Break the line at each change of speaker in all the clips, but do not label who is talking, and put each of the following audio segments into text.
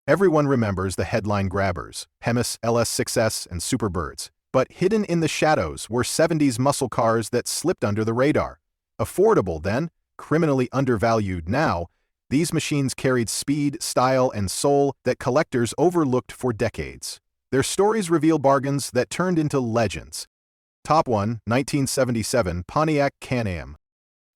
Everyone remembers the headline grabbers, HEMIs, LS6S, and Superbirds. But hidden in the shadows were 70s muscle cars that slipped under the radar. Affordable then, criminally undervalued now, these machines carried speed, style, and soul that collectors overlooked for decades. Their stories reveal bargains that turned into legends. Top 1, 1977 Pontiac Can-Am.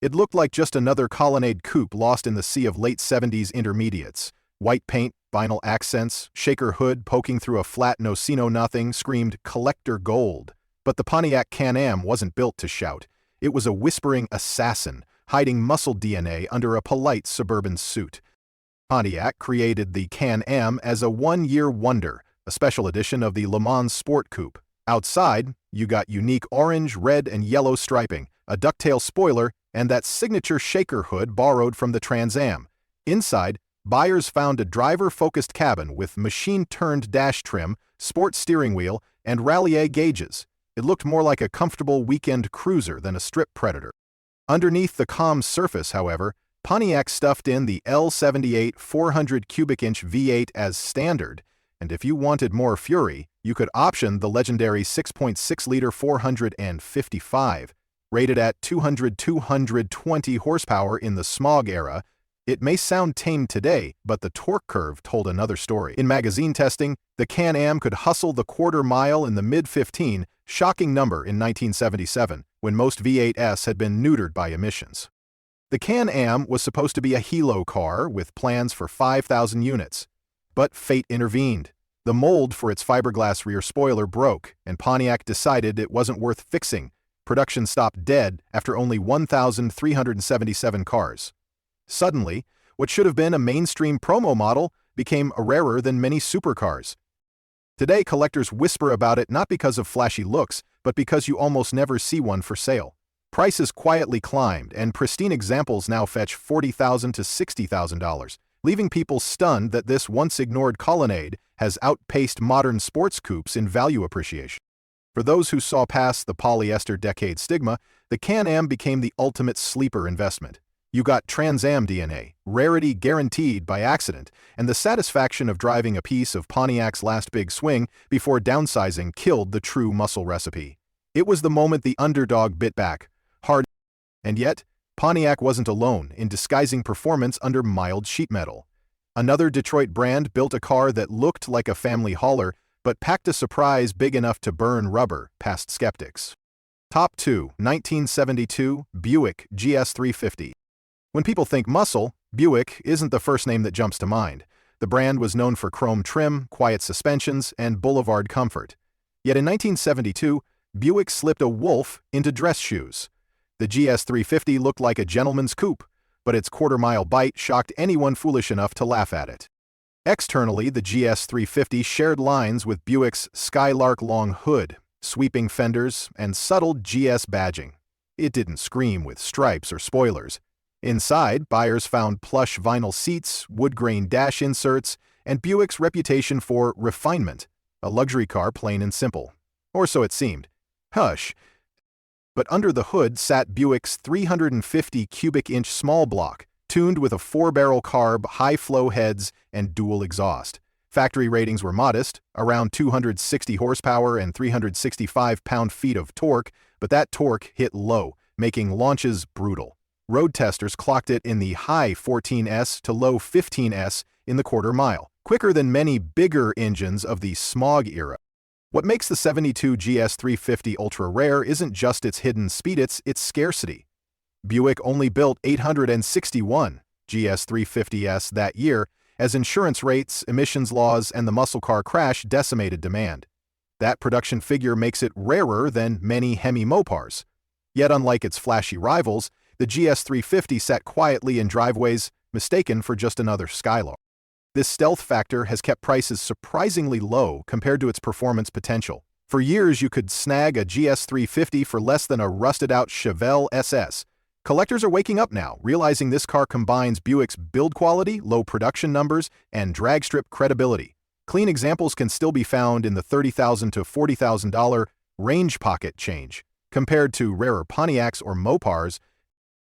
It looked like just another Colonnade coupe lost in the sea of late 70s intermediates. White paint, vinyl accents, shaker hood poking through a flat no-see-no-nothing screamed collector gold. But the Pontiac Can-Am wasn't built to shout. It was a whispering assassin, hiding muscle DNA under a polite suburban suit. Pontiac created the Can-Am as a one-year wonder, a special edition of the Le Mans Sport Coupe. Outside, you got unique orange, red, and yellow striping, a ducktail spoiler, and that signature shaker hood borrowed from the Trans Am. Inside, buyers found a driver-focused cabin with machine-turned dash trim, sport steering wheel, and rallier gauges. It looked more like a comfortable weekend cruiser than a strip predator. Underneath the calm surface, however, Pontiac stuffed in the L78 400 cubic inch V8 as standard, and if you wanted more fury, you could option the legendary 6.6-liter 455. Rated at 220 horsepower in the smog era, it may sound tame today, but the torque curve told another story. In magazine testing, the Can-Am could hustle the quarter mile in the mid-15, shocking number in 1977, when most V8s had been neutered by emissions. The Can-Am was supposed to be a helo car with plans for 5,000 units. But fate intervened. The mold for its fiberglass rear spoiler broke, and Pontiac decided it wasn't worth fixing. Production stopped dead after only 1,377 cars. Suddenly, what should have been a mainstream promo model became rarer than many supercars. Today, collectors whisper about it not because of flashy looks, but because you almost never see one for sale. Prices quietly climbed, and pristine examples now fetch $40,000 to $60,000, leaving people stunned that this once-ignored Colonnade has outpaced modern sports coupes in value appreciation. For those who saw past the polyester decade stigma, the Can-Am became the ultimate sleeper investment. You got Trans Am DNA, rarity guaranteed by accident, and the satisfaction of driving a piece of Pontiac's last big swing before downsizing killed the true muscle recipe. It was the moment the underdog bit back, hard, and yet, Pontiac wasn't alone in disguising performance under mild sheet metal. Another Detroit brand built a car that looked like a family hauler, but packed a surprise big enough to burn rubber past skeptics. Top 2, 1972 Buick GS350. When people think muscle, Buick isn't the first name that jumps to mind. The brand was known for chrome trim, quiet suspensions, and boulevard comfort. Yet in 1972, Buick slipped a wolf into dress shoes. The GS350 looked like a gentleman's coupe, but its quarter-mile bite shocked anyone foolish enough to laugh at it. Externally, the GS350 shared lines with Buick's Skylark long hood, sweeping fenders, and subtle GS badging. It didn't scream with stripes or spoilers. Inside, buyers found plush vinyl seats, wood-grain dash inserts, and Buick's reputation for refinement, a luxury car plain and simple. Or so it seemed. Hush. But under the hood sat Buick's 350 cubic inch small block, tuned with a 4-barrel carb, high-flow heads, and dual exhaust. Factory ratings were modest, around 260 horsepower and 365 pound-feet of torque, but that torque hit low, making launches brutal. Road testers clocked it in the high 14s to low 15s in the quarter mile, quicker than many bigger engines of the smog era. What makes the 72 GS350 ultra rare isn't just its hidden speed, it's its scarcity. Buick only built 861 GS350s that year, as insurance rates, emissions laws, and the muscle car crash decimated demand. That production figure makes it rarer than many HEMI Mopars. Yet unlike its flashy rivals, the GS350 sat quietly in driveways, mistaken for just another Skylark. This stealth factor has kept prices surprisingly low compared to its performance potential. For years, you could snag a GS350 for less than a rusted-out Javelin SS. Collectors are waking up now, realizing this car combines Buick's build quality, low production numbers, and dragstrip credibility. Clean examples can still be found in the $30,000 to $40,000 range pocket change. Compared to rarer Pontiacs or Mopars,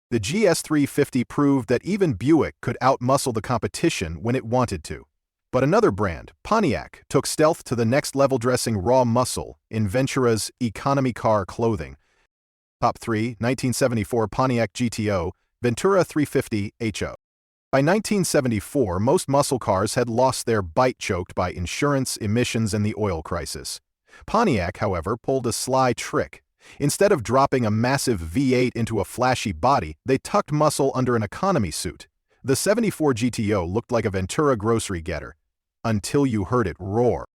the GS350 proved that even Buick could outmuscle the competition when it wanted to. But another brand, Pontiac, took stealth to the next level, dressing raw muscle in Ventura's economy car clothing. Top 3, 1974 Pontiac GTO, Ventura 350 HO. By 1974, most muscle cars had lost their bite, choked by insurance, emissions, and the oil crisis. Pontiac, however, pulled a sly trick. Instead of dropping a massive V8 into a flashy body, they tucked muscle under an economy suit. The 74 GTO looked like a Ventura grocery getter, until you heard it roar.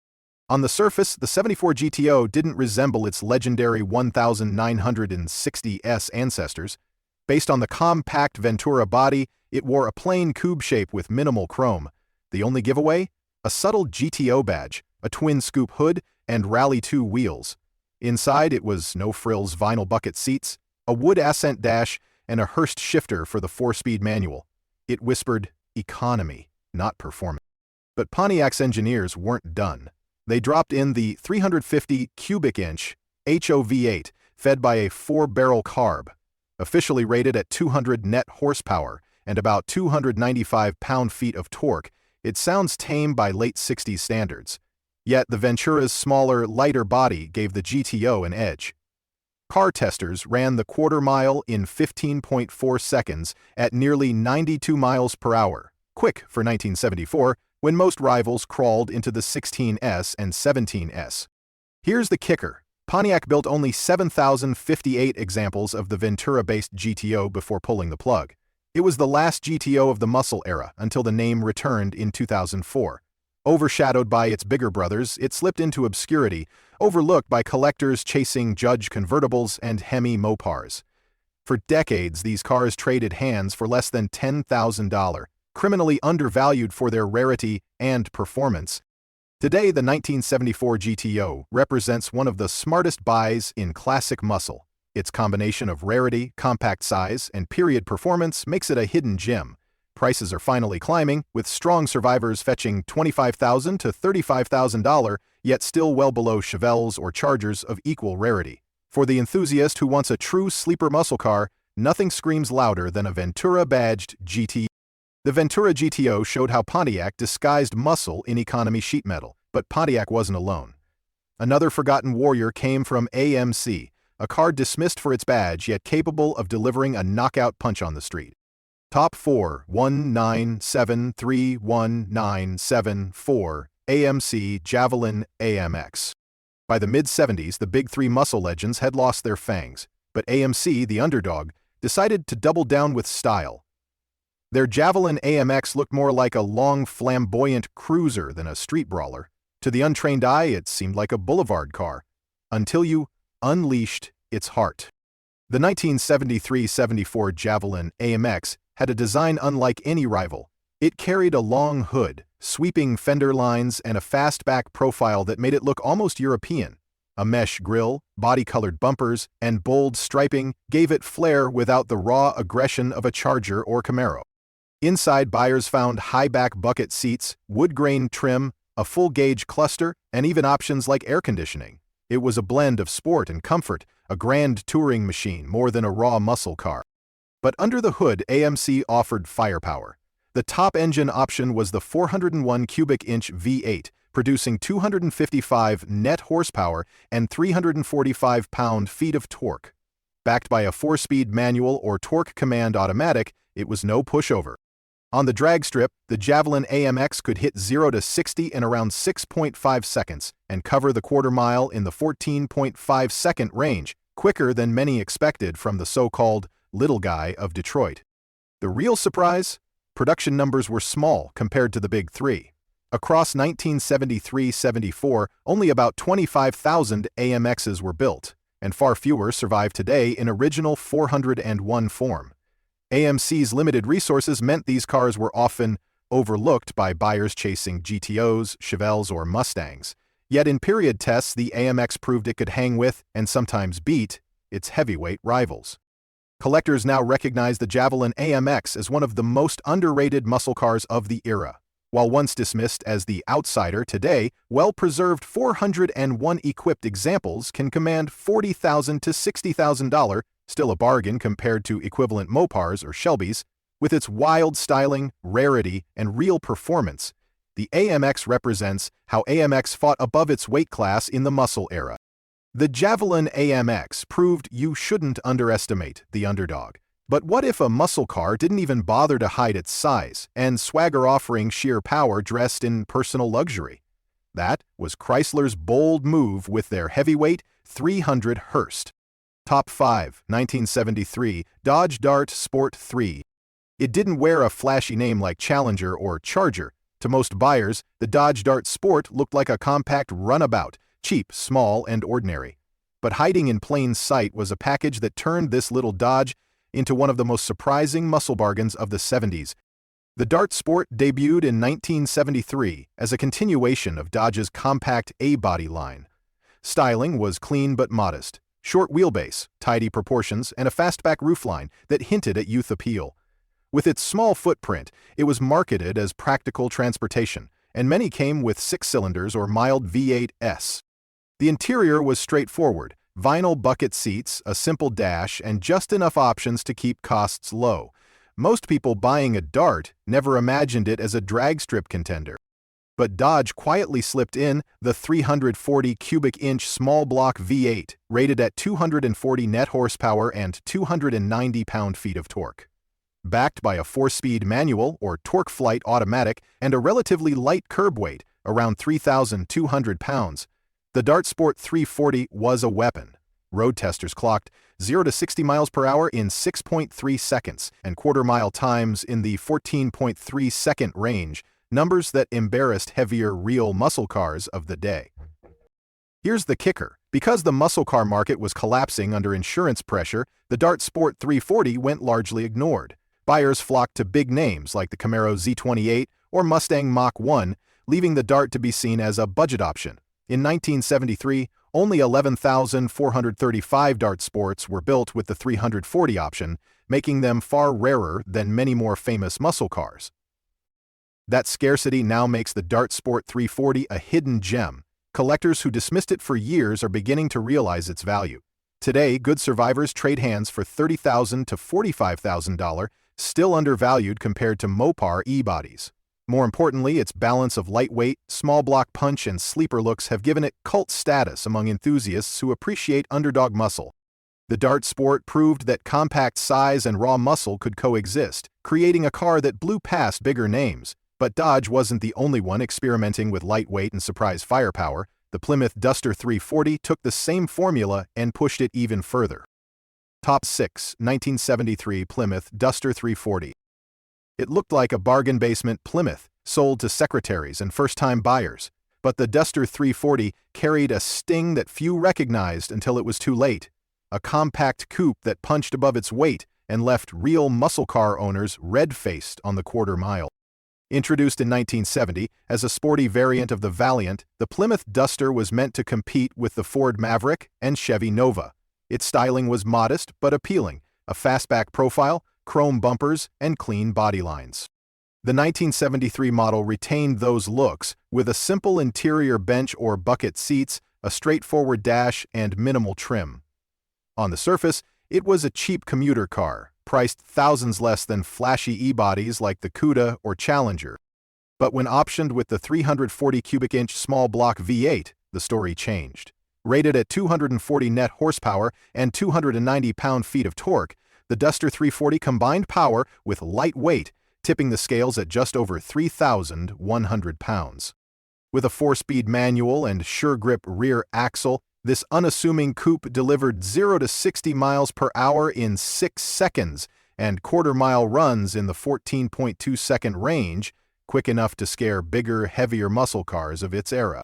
On the surface, the 74 GTO didn't resemble its legendary 1960S ancestors. Based on the compact Ventura body, it wore a plain cube shape with minimal chrome. The only giveaway? A subtle GTO badge, a twin-scoop hood, and Rally 2 wheels. Inside, it was no-frills vinyl bucket seats, a wood accent dash, and a Hurst shifter for the 4-speed manual. It whispered economy, not performance. But Pontiac's engineers weren't done. They dropped in the 350 cubic inch HOV8, fed by a 4-barrel carb, officially rated at 200 net horsepower and about 295 pound-feet of torque. It sounds tame by late 60s standards. Yet the Ventura's smaller, lighter body gave the GTO an edge. Car testers ran the quarter-mile in 15.4 seconds at nearly 92 miles per hour, quick for 1974, when most rivals crawled into the 16S and 17S. Here's the kicker. Pontiac built only 7,058 examples of the Ventura-based GTO before pulling the plug. It was the last GTO of the muscle era until the name returned in 2004. Overshadowed by its bigger brothers, it slipped into obscurity, overlooked by collectors chasing Judge convertibles and HEMI Mopars. For decades, these cars traded hands for less than $10,000, criminally undervalued for their rarity and performance. Today, the 1974 GTO represents one of the smartest buys in classic muscle. Its combination of rarity, compact size, and period performance makes it a hidden gem. Prices are finally climbing, with strong survivors fetching $25,000 to $35,000, yet still well below Chevelles or Chargers of equal rarity. For the enthusiast who wants a true sleeper muscle car, nothing screams louder than a Ventura-badged GTO. The Ventura GTO showed how Pontiac disguised muscle in economy sheet metal, but Pontiac wasn't alone. Another forgotten warrior came from AMC, a car dismissed for its badge yet capable of delivering a knockout punch on the street. Top 4, 19731974, AMC Javelin AMX. By the mid-70s, the big three muscle legends had lost their fangs, but AMC, the underdog, decided to double down with style. Their Javelin AMX looked more like a long, flamboyant cruiser than a street brawler. To the untrained eye, it seemed like a boulevard car, until you unleashed its heart. The 1973-74 Javelin AMX had a design unlike any rival. It carried a long hood, sweeping fender lines, and a fastback profile that made it look almost European. A mesh grille, body-colored bumpers, and bold striping gave it flair without the raw aggression of a Charger or Camaro. Inside, buyers found high-back bucket seats, wood-grain trim, a full-gauge cluster, and even options like air conditioning. It was a blend of sport and comfort, a grand touring machine more than a raw muscle car. But under the hood, AMC offered firepower. The top engine option was the 401 cubic inch V8, producing 255 net horsepower and 345 pound-feet of torque. Backed by a 4-speed manual or torque command automatic, it was no pushover. On the drag strip, the Javelin AMX could hit 0 to 60 in around 6.5 seconds and cover the quarter mile in the 14.5-second range, quicker than many expected from the so-called little guy of Detroit. The real surprise? Production numbers were small compared to the big three. Across 1973-74, only about 25,000 AMXs were built, and far fewer survive today in original 401 form. AMC's limited resources meant these cars were often overlooked by buyers chasing GTOs, Chevelles, or Mustangs. Yet in period tests, the AMX proved it could hang with, and sometimes beat, its heavyweight rivals. Collectors now recognize the Javelin AMX as one of the most underrated muscle cars of the era. While once dismissed as the outsider, today, well-preserved 401 equipped examples can command $40,000 to $60,000, still a bargain compared to equivalent Mopars or Shelbys. With its wild styling, rarity, and real performance, The AMX represents how AMX fought above its weight class in the muscle era. The Javelin AMX proved you shouldn't underestimate the underdog. But what if a muscle car didn't even bother to hide its size and swagger, offering sheer power dressed in personal luxury? That was Chrysler's bold move with their heavyweight 300 Hurst. Top 5, 1973, Dodge Dart Sport 3. It didn't wear a flashy name like Challenger or Charger. To most buyers, the Dodge Dart Sport looked like a compact runabout, cheap, small, and ordinary. But hiding in plain sight was a package that turned this little Dodge into one of the most surprising muscle bargains of the 70s. The Dart Sport debuted in 1973 as a continuation of Dodge's compact A-body line. Styling was clean but modest. Short wheelbase, tidy proportions, and a fastback roofline that hinted at youth appeal. With its small footprint, it was marketed as practical transportation, and many came with 6 cylinders or mild V8s. The interior was straightforward: vinyl bucket seats, a simple dash, and just enough options to keep costs low. Most people buying a Dart never imagined it as a drag strip contender. But Dodge quietly slipped in the 340 cubic inch small block V8, rated at 240 net horsepower and 290 pound-feet of torque. Backed by a 4-speed manual or torque flight automatic and a relatively light curb weight, around 3,200 pounds, the Dart Sport 340 was a weapon. Road testers clocked 0 to 60 miles per hour in 6.3 seconds and quarter-mile times in the 14.3-second range, numbers that embarrassed heavier real muscle cars of the day. Here's the kicker. Because the muscle car market was collapsing under insurance pressure, the Dart Sport 340 went largely ignored. Buyers flocked to big names like the Camaro Z28 or Mustang Mach-1, leaving the Dart to be seen as a budget option. In 1973, only 11,435 Dart Sports were built with the 340 option, making them far rarer than many more famous muscle cars. That scarcity now makes the Dart Sport 340 a hidden gem. Collectors who dismissed it for years are beginning to realize its value. Today, good survivors trade hands for $30,000 to $45,000, still undervalued compared to Mopar e-bodies. More importantly, its balance of lightweight, small block punch, and sleeper looks have given it cult status among enthusiasts who appreciate underdog muscle. The Dart Sport proved that compact size and raw muscle could coexist, creating a car that blew past bigger names. But Dodge wasn't the only one experimenting with lightweight and surprise firepower. The Plymouth Duster 340 took the same formula and pushed it even further. Top 6, 1973 Plymouth Duster 340. It looked like a bargain basement Plymouth, sold to secretaries and first-time buyers. But the Duster 340 carried a sting that few recognized until it was too late. A compact coupe that punched above its weight and left real muscle car owners red-faced on the quarter mile. Introduced in 1970 as a sporty variant of the Valiant, the Plymouth Duster was meant to compete with the Ford Maverick and Chevy Nova. Its styling was modest but appealing: a fastback profile, chrome bumpers, and clean body lines. The 1973 model retained those looks, with a simple interior bench or bucket seats, a straightforward dash, and minimal trim. On the surface, it was a cheap commuter car, priced thousands less than flashy e-bodies like the Cuda or Challenger. But when optioned with the 340 cubic inch small block V8, the story changed. Rated at 240 net horsepower and 290 pound-feet of torque, the Duster 340 combined power with light weight, tipping the scales at just over 3,100 pounds. With a 4-speed manual and sure-grip rear axle, this unassuming coupe delivered 0 to 60 miles per hour in 6 seconds and quarter-mile runs in the 14.2-second range, quick enough to scare bigger, heavier muscle cars of its era.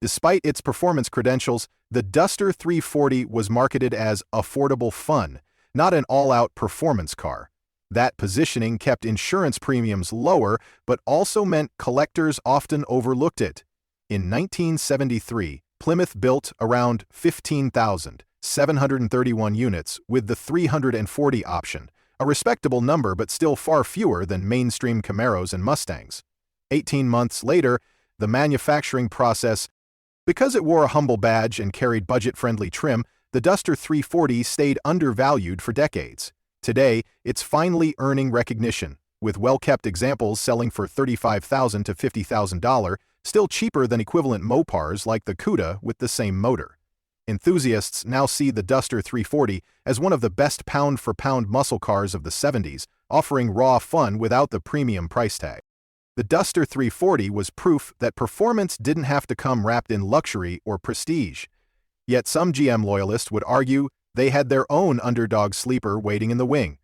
Despite its performance credentials, the Duster 340 was marketed as affordable fun, not an all-out performance car. That positioning kept insurance premiums lower, but also meant collectors often overlooked it. In 1973, Plymouth built around 15,731 units with the 340 option, a respectable number but still far fewer than mainstream Camaros and Mustangs. 18 months later, the manufacturing process. Because it wore a humble badge and carried budget-friendly trim, the Duster 340 stayed undervalued for decades. Today, it's finally earning recognition. with well-kept examples selling for $35,000 to $50,000, still cheaper than equivalent Mopars like the Cuda with the same motor. Enthusiasts now see the Duster 340 as one of the best pound-for-pound muscle cars of the 70s, offering raw fun without the premium price tag. The Duster 340 was proof that performance didn't have to come wrapped in luxury or prestige. Yet some GM loyalists would argue they had their own underdog sleeper waiting in the wing,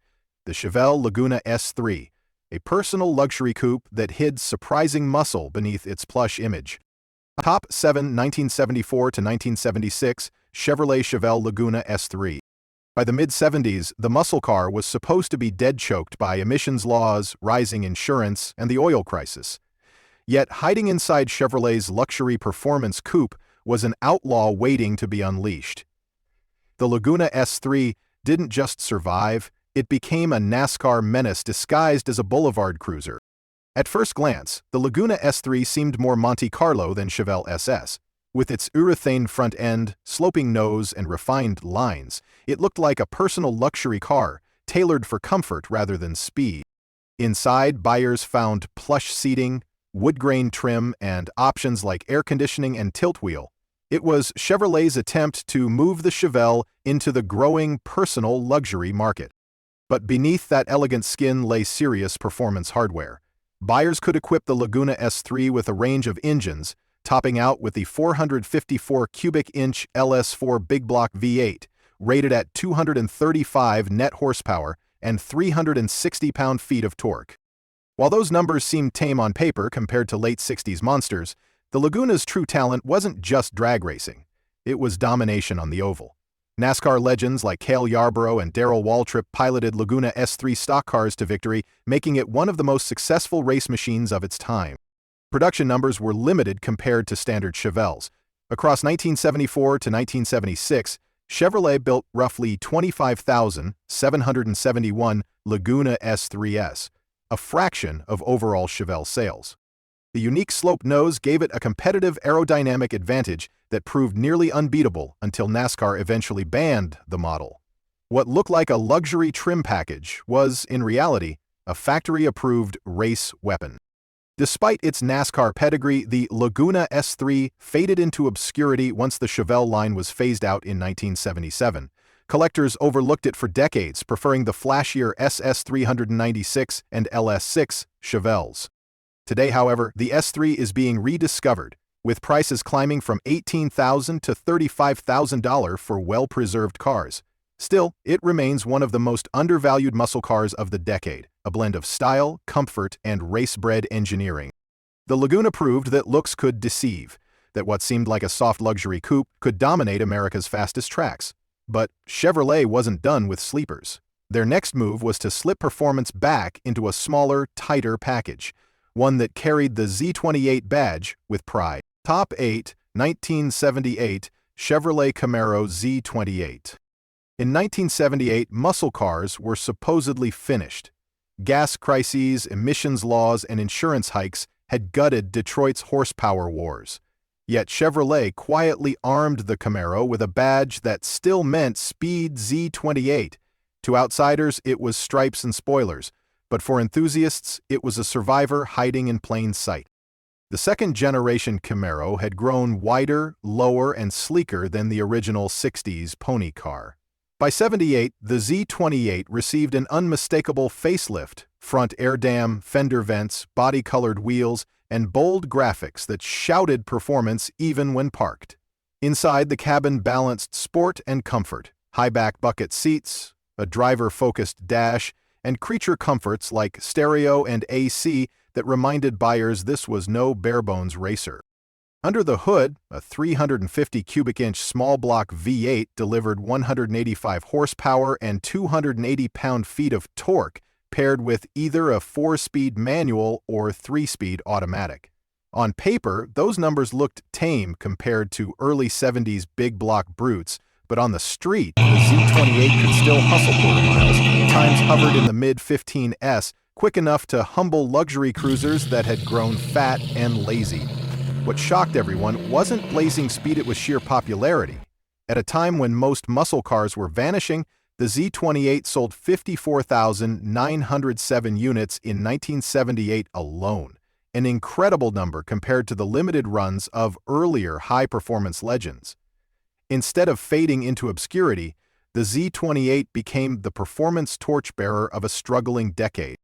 the Chevelle Laguna S3, a personal luxury coupe that hid surprising muscle beneath its plush image. Top 7 1974 to 1976 Chevrolet Chevelle Laguna S3. By the mid-70s, the muscle car was supposed to be dead-choked by emissions laws, rising insurance, and the oil crisis. Yet hiding inside Chevrolet's luxury performance coupe was an outlaw waiting to be unleashed. The Laguna S3 didn't just survive, it became a NASCAR menace disguised as a boulevard cruiser. At first glance, the Laguna S3 seemed more Monte Carlo than Chevelle SS. With its urethane front end, sloping nose, and refined lines, it looked like a personal luxury car, tailored for comfort rather than speed. Inside, buyers found plush seating, wood-grain trim, and options like air conditioning and tilt wheel. It was Chevrolet's attempt to move the Chevelle into the growing personal luxury market. But beneath that elegant skin lay serious performance hardware. Buyers could equip the Laguna S3 with a range of engines, topping out with the 454 cubic inch LS4 big block V8, rated at 235 net horsepower and 360 pound-feet of torque. While those numbers seemed tame on paper compared to late 60s monsters, the Laguna's true talent wasn't just drag racing. It was domination on the oval. NASCAR legends like Cale Yarborough and Darrell Waltrip piloted Laguna S3 stock cars to victory, making it one of the most successful race machines of its time. Production numbers were limited compared to standard Chevelles. Across 1974 to 1976, Chevrolet built roughly 25,771 Laguna S3s, a fraction of overall Chevelle sales. The unique sloped nose gave it a competitive aerodynamic advantage that proved nearly unbeatable until NASCAR eventually banned the model. What looked like a luxury trim package was, in reality, a factory-approved race weapon. Despite its NASCAR pedigree, the Laguna S3 faded into obscurity once the Chevelle line was phased out in 1977. Collectors overlooked it for decades, preferring the flashier SS396 and LS6 Chevelles. Today, however, the S3 is being rediscovered, with prices climbing from $18,000 to $35,000 for well-preserved cars. Still, it remains one of the most undervalued muscle cars of the decade, a blend of style, comfort, and race-bred engineering. The Laguna proved that looks could deceive, that what seemed like a soft luxury coupe could dominate America's fastest tracks. But Chevrolet wasn't done with sleepers. Their next move was to slip performance back into a smaller, tighter package, one that carried the Z28 badge with pride. Top 8, 1978 Chevrolet Camaro Z28. In 1978, muscle cars were supposedly finished. Gas crises, emissions laws, and insurance hikes had gutted Detroit's horsepower wars. Yet Chevrolet quietly armed the Camaro with a badge that still meant Speed Z28. To outsiders, it was stripes and spoilers, but for enthusiasts, it was a survivor hiding in plain sight. The second-generation Camaro had grown wider, lower, and sleeker than the original 60s pony car. By '78, the Z28 received an unmistakable facelift, front air dam, fender vents, body-colored wheels, and bold graphics that shouted performance even when parked. Inside, the cabin balanced sport and comfort, high-back bucket seats, a driver-focused dash, and creature comforts like stereo and AC that reminded buyers this was no bare-bones racer. Under the hood, a 350 cubic inch small block V8 delivered 185 horsepower and 280 pound-feet of torque, paired with either a 4-speed manual or 3-speed automatic. On paper, those numbers looked tame compared to early 70s big block brutes, but on the street, the Z28 could still hustle quarter miles. Times hovered in the mid-15s, quick enough to humble luxury cruisers that had grown fat and lazy. What shocked everyone wasn't blazing speed, it was sheer popularity. At a time when most muscle cars were vanishing, The Z28 sold 54,907 units in 1978 alone, an incredible number compared to the limited runs of earlier high-performance legends. Instead of fading into obscurity, the Z28 became the performance torchbearer of a struggling decade.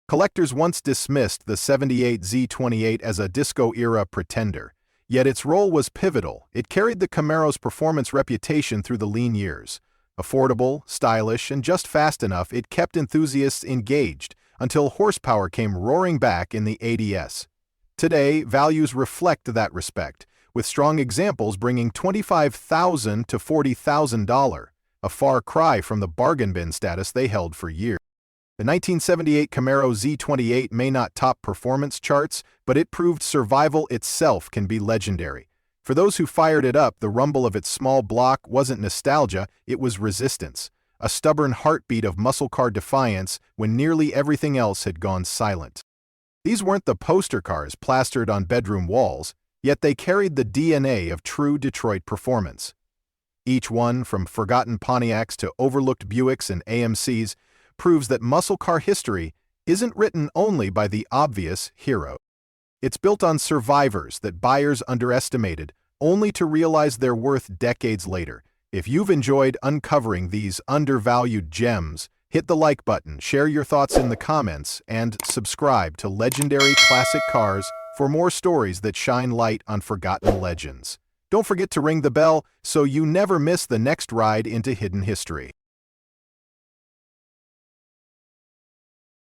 Collectors once dismissed the '78 Z28 as a disco-era pretender, yet its role was pivotal. It carried the Camaro's performance reputation through the lean years. Affordable, stylish, and just fast enough, it kept enthusiasts engaged until horsepower came roaring back in the '80s. Today, values reflect that respect, with strong examples bringing $25,000 to $40,000, a far cry from the bargain bin status they held for years. The 1978 Camaro Z28 may not top performance charts, but it proved survival itself can be legendary. For those who fired it up, the rumble of its small block wasn't nostalgia, it was resistance, a stubborn heartbeat of muscle car defiance when nearly everything else had gone silent. These weren't the poster cars plastered on bedroom walls, yet they carried the DNA of true Detroit performance. Each one, from forgotten Pontiacs to overlooked Buicks and AMCs, proves that muscle car history isn't written only by the obvious hero. It's built on survivors that buyers underestimated, only to realize their worth decades later. If you've enjoyed uncovering these undervalued gems, hit the like button, share your thoughts in the comments, and subscribe to Legendary Classic Cars for more stories that shine light on forgotten legends. Don't forget to ring the bell so you never miss the next ride into hidden history.